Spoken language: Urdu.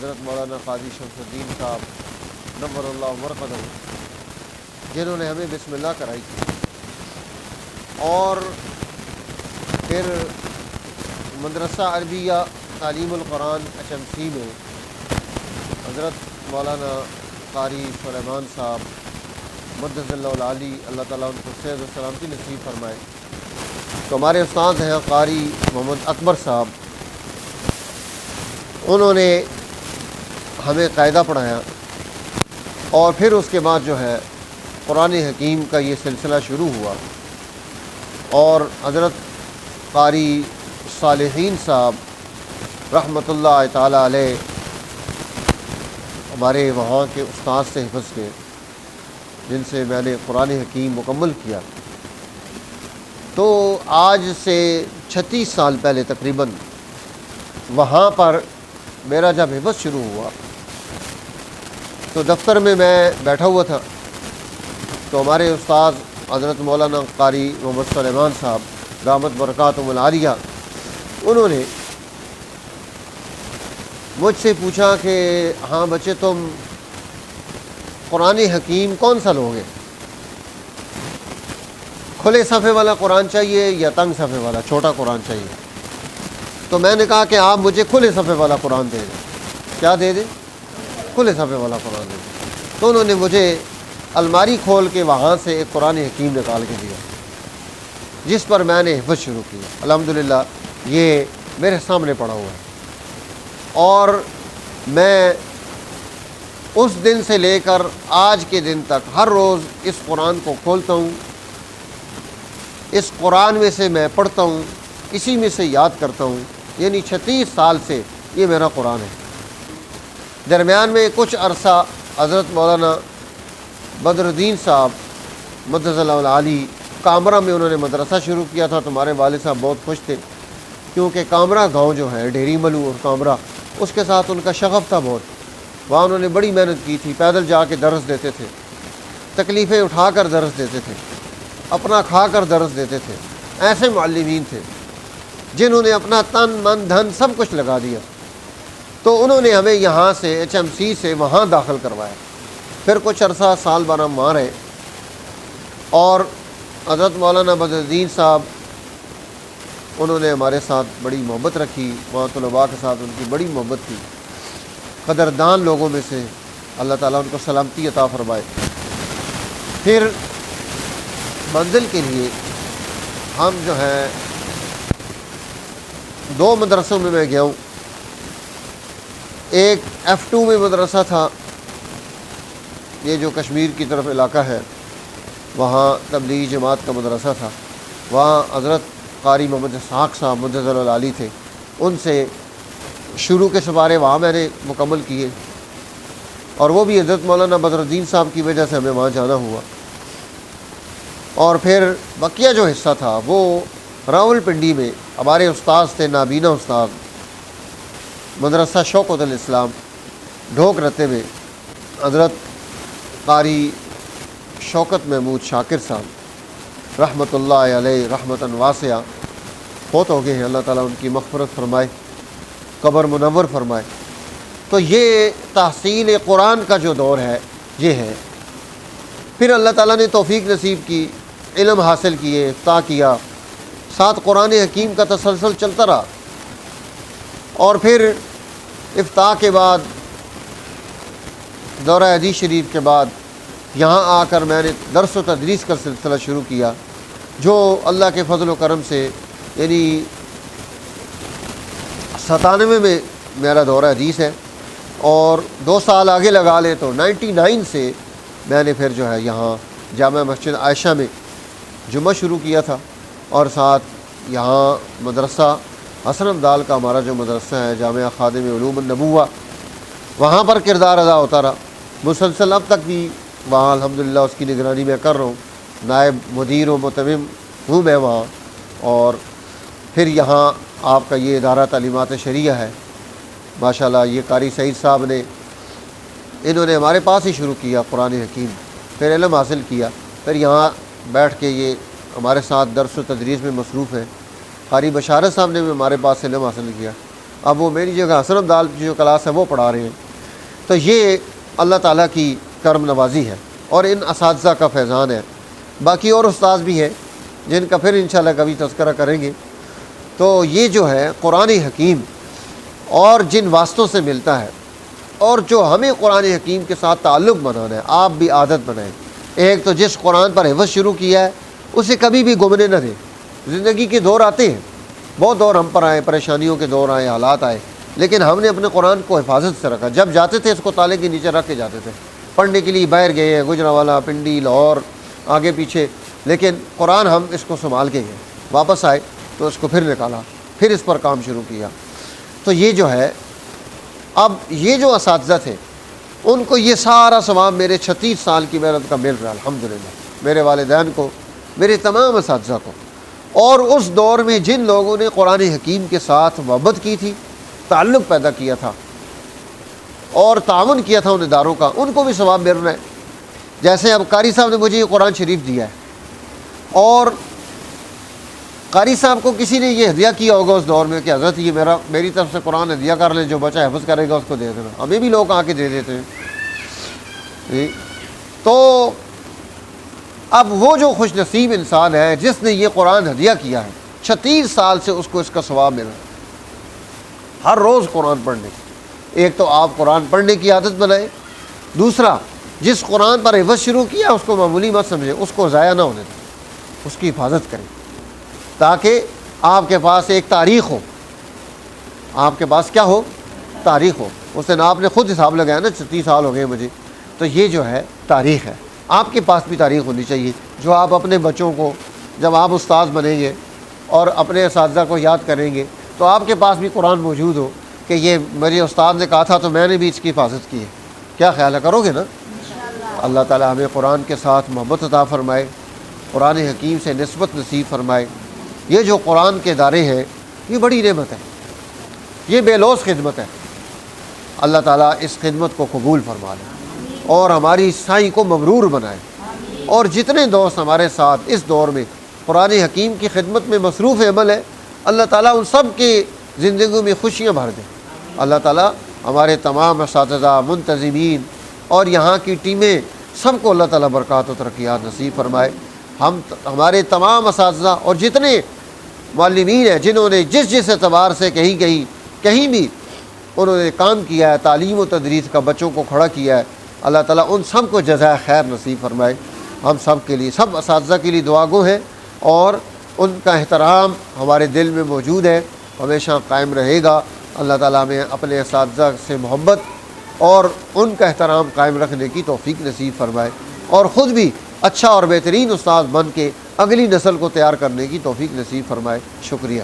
حضرت مولانا قاضی شمس الدین صاحب نور اللہ مرقدہ، جنہوں نے ہمیں بسم اللہ کرائی تھی، اور پھر مدرسہ عربیہ تعلیم القرآن HMC میں حضرت مولانا قاری سلیمان صاحب مدث اللہ العالی، اللہ تعالیٰ ان کو صحت و سلامتی نصیب فرمائے، تو ہمارے استاد ہیں قاری محمد اکبر صاحب، انہوں نے ہمیں قاعدہ پڑھایا، اور پھر اس کے بعد جو ہے قرآن حکیم کا یہ سلسلہ شروع ہوا، اور حضرت قاری صالحین صاحب رحمۃ اللہ تعالیٰ علیہ ہمارے وہاں کے استاد سے حفظ کے، جن سے میں نے قرآن حکیم مکمل کیا، تو آج سے 36 سال پہلے تقریباً وہاں پر میرا جب حفظ شروع ہوا تو دفتر میں بیٹھا ہوا تھا، تو ہمارے استاد حضرت مولانا قاری محمد سلیمان صاحب دامت برکاتہم العالیہ، انہوں نے مجھ سے پوچھا کہ ہاں بچے، تم قرآن حکیم کون سا لوگے؟ کھلے صفحے والا قرآن چاہیے یا تنگ صفحے والا چھوٹا قرآن چاہیے؟ تو میں نے کہا کہ آپ مجھے کھلے صفحے والا قرآن دے دیں۔ کیا دے دیں؟ کھلے صفحے والا قرآن دے دیں۔ تو انہوں نے مجھے الماری کھول کے وہاں سے ایک قرآن حکیم نکال کے دیا، جس پر میں نے حفظ شروع کیا۔ الحمدللہ یہ میرے سامنے پڑا ہوا ہے، اور میں اس دن سے لے کر آج کے دن تک ہر روز اس قرآن کو کھولتا ہوں، اس قرآن میں سے میں پڑھتا ہوں، اسی میں سے یاد کرتا ہوں، یعنی 36 سال سے یہ میرا قرآن ہے۔ درمیان میں کچھ عرصہ حضرت مولانا بدر الدین صاحب مدث اللہ العالی کامرا میں انہوں نے مدرسہ شروع کیا تھا، تو ہمارے والد صاحب بہت خوش تھے، کیونکہ کامرا گاؤں جو ہے ڈھیری ملو اور کامرا، اس کے ساتھ ان کا شغف تھا بہت۔ وہاں انہوں نے بڑی محنت کی تھی، پیدل جا کے درس دیتے تھے، تکلیفیں اٹھا کر درس دیتے تھے، اپنا کھا کر درس دیتے تھے۔ ایسے معلمین تھے جنہوں نے اپنا تن من دھن سب کچھ لگا دیا، تو انہوں نے ہمیں یہاں سے HMC سے وہاں داخل کروایا۔ پھر کچھ عرصہ سال بھر ہم وہاں رہے، اور حضرت مولانا بدر الدین صاحب انہوں نے ہمارے ساتھ بڑی محبت رکھی، وہاں طلباء کے ساتھ ان کی بڑی محبت تھی، قدردان لوگوں میں سے، اللہ تعالیٰ ان کو سلامتی عطا فرمائے۔ پھر منزل کے لیے ہم جو ہے 2 مدرسوں میں گیا ہوں۔ ایک F2 میں مدرسہ تھا، یہ جو کشمیر کی طرف علاقہ ہے، وہاں تبلیغی جماعت کا مدرسہ تھا، وہاں حضرت قاری محمد اسحاق صاحب مدث اللہ العالی تھے، ان سے شروع کے سپارے وہاں میں نے مکمل کیے، اور وہ بھی حضرت مولانا بدر الدین صاحب کی وجہ سے ہمیں وہاں جانا ہوا۔ اور پھر بقیہ جو حصہ تھا وہ راول پنڈی میں ہمارے استاد تھے، نابینا استاد مدرسہ شوکت الاسلام ڈھوک رتے میں، حضرت قاری شوکت محمود شاکر صاحب رحمۃ اللہ علیہ رحمتاً واسعہ فوت ہو گئے ہیں، اللہ تعالیٰ ان کی مغفرت فرمائے، قبر منور فرمائے۔ تو یہ تحصیل قرآن کا جو دور ہے یہ ہے۔ پھر اللہ تعالیٰ نے توفیق نصیب کی، علم حاصل کیے، افتاء کیا، ساتھ قرآن حکیم کا تسلسل چلتا رہا، اور پھر افتاء کے بعد دورہ حدیث شریف کے بعد یہاں آ کر میں نے درس و تدریس کا سلسلہ شروع کیا، جو اللہ کے فضل و کرم سے یعنی 97 میں میرا دورہ حدیث ہے، اور 2 سال آگے لگا لیں تو 99 سے میں نے پھر جو ہے یہاں جامع مسجد عائشہ میں جمعہ شروع کیا تھا، اور ساتھ یہاں مدرسہ حسن ابدال کا ہمارا جو مدرسہ ہے جامعہ خادم علوم النبوہ، وہاں پر کردار ادا ہوتا رہا مسلسل، اب تک بھی وہاں الحمدللہ اس کی نگرانی میں کر رہا ہوں، نائب مدیر و متمم ہوں میں وہاں۔ اور پھر یہاں آپ کا یہ ادارہ تعلیمات شریعہ ہے، ماشاءاللہ یہ قاری سعید صاحب نے، انہوں نے ہمارے پاس ہی شروع کیا قرآن حکیم، پھر علم حاصل کیا، پھر یہاں بیٹھ کے یہ ہمارے ساتھ درس و تدریس میں مصروف ہیں۔ قاری بشارت صاحب نے بھی ہمارے پاس علم حاصل کیا، اب وہ میری جگہ حسن عبدال کی جو کلاس ہے وہ پڑھا رہے ہیں. تو یہ اللہ تعالیٰ کی کرم نوازی ہے اور ان اساتذہ کا فیضان ہے. باقی اور استاذ بھی ہیں جن کا پھر انشاءاللہ کبھی تذکرہ کریں گے. تو یہ جو ہے قرآن حکیم اور جن واسطوں سے ملتا ہے اور جو ہمیں قرآن حکیم کے ساتھ تعلق بنانا ہے، آپ بھی عادت بنائیں. ایک تو جس قرآن پر حفظ شروع کیا ہے اسے کبھی بھی گمنے نہ دیں. زندگی کے دور آتے ہیں، بہت دور ہم پر آئے، پریشانیوں کے دور آئے، حالات آئے، لیکن ہم نے اپنے قرآن کو حفاظت سے رکھا. جب جاتے تھے اس کو تالے کے نیچے رکھ کے جاتے تھے. پڑھنے کے لیے باہر گئے ہیں، گجرانوالہ، پنڈی، لاہور، آگے پیچھے، لیکن قرآن ہم اس کو سنبھال کے گئے. واپس آئے تو اس کو پھر نکالا، پھر اس پر کام شروع کیا. تو یہ جو ہے، اب یہ جو اساتذہ تھے ان کو یہ سارا ثواب میرے 36 سال کی محنت کا مل رہا ہے الحمدللہ. میرے والدین کو، میرے تمام اساتذہ کو. اور اس دور میں جن لوگوں نے قرآن حکیم کے ساتھ محبت کی تھی، تعلق پیدا کیا تھا اور تعاون کیا تھا ان اداروں کا، ان کو بھی ثواب مل رہا ہے. جیسے اب قاری صاحب نے مجھے یہ قرآن شریف دیا ہے، اور قاری صاحب کو کسی نے یہ ہدیہ کیا ہوگا اس دور میں کہ حضرت یہ میری طرف سے قرآن ہدیہ کر لیں، جو بچہ حفظ کرے گا اس کو دے دینا. ہمیں بھی لوگ آ کے دے دیتے ہیں. تو اب وہ جو خوش نصیب انسان ہے جس نے یہ قرآن ہدیہ کیا ہے، 36 سال سے اس کو اس کا ثواب مل رہا ہے ہر روز قرآن پڑھنے کی. ایک تو آپ قرآن پڑھنے کی عادت بنائیں. دوسرا، جس قرآن پر حفظ شروع کیا اس کو معمولی مت سمجھیں، اس کو ضائع نہ ہونے دیں، اس کی حفاظت کریں تاکہ آپ کے پاس ایک تاریخ ہو. آپ کے پاس کیا ہو؟ تاریخ ہو. اس دن آپ نے خود حساب لگایا نا، 36 سال ہو گئے مجھے. تو یہ جو ہے تاریخ ہے. آپ کے پاس بھی تاریخ ہونی چاہیے جو آپ اپنے بچوں کو، جب آپ استاذ بنیں گے اور اپنے اساتذہ کو یاد کریں گے تو آپ کے پاس بھی قرآن موجود ہو کہ یہ میرے استاد نے کہا تھا تو میں نے بھی اس کی حفاظت کی ہے. کیا خیال ہے، کرو گے نا؟ اللہ تعالیٰ ہمیں قرآن کے ساتھ محبت عطا فرمائے، قرآن حکیم سے نسبت نصیب فرمائے. یہ جو قرآن کے ادارے ہیں یہ بڑی نعمت ہے، یہ بے لوث خدمت ہے. اللہ تعالیٰ اس خدمت کو قبول فرما لے اور ہماری سعی کو مبرور بنائے. اور جتنے دوست ہمارے ساتھ اس دور میں قرآن حکیم کی خدمت میں مصروف عمل ہے، اللہ تعالیٰ ان سب کی زندگیوں میں خوشیاں بھر دے. اللہ تعالیٰ ہمارے تمام اساتذہ، منتظمین اور یہاں کی ٹیمیں سب کو اللہ تعالیٰ برکات و ترقیات نصیب فرمائے. ہمارے تمام اساتذہ اور جتنے معلمین ہیں جنہوں نے جس اعتبار سے کہیں بھی انہوں نے کام کیا ہے، تعلیم و تدریس کا بچوں کو کھڑا کیا ہے، اللہ تعالیٰ ان سب کو جزائے خیر نصیب فرمائے. ہم سب کے لیے، سب اساتذہ کے لیے دعا گو ہیں اور ان کا احترام ہمارے دل میں موجود ہے، ہمیشہ قائم رہے گا. اللہ تعالیٰ ہمیں اپنے اساتذہ سے محبت اور ان کا احترام قائم رکھنے کی توفیق نصیب فرمائے اور خود بھی اچھا اور بہترین استاد بن کے اگلی نسل کو تیار کرنے کی توفیق نصیب فرمائے. شکریہ.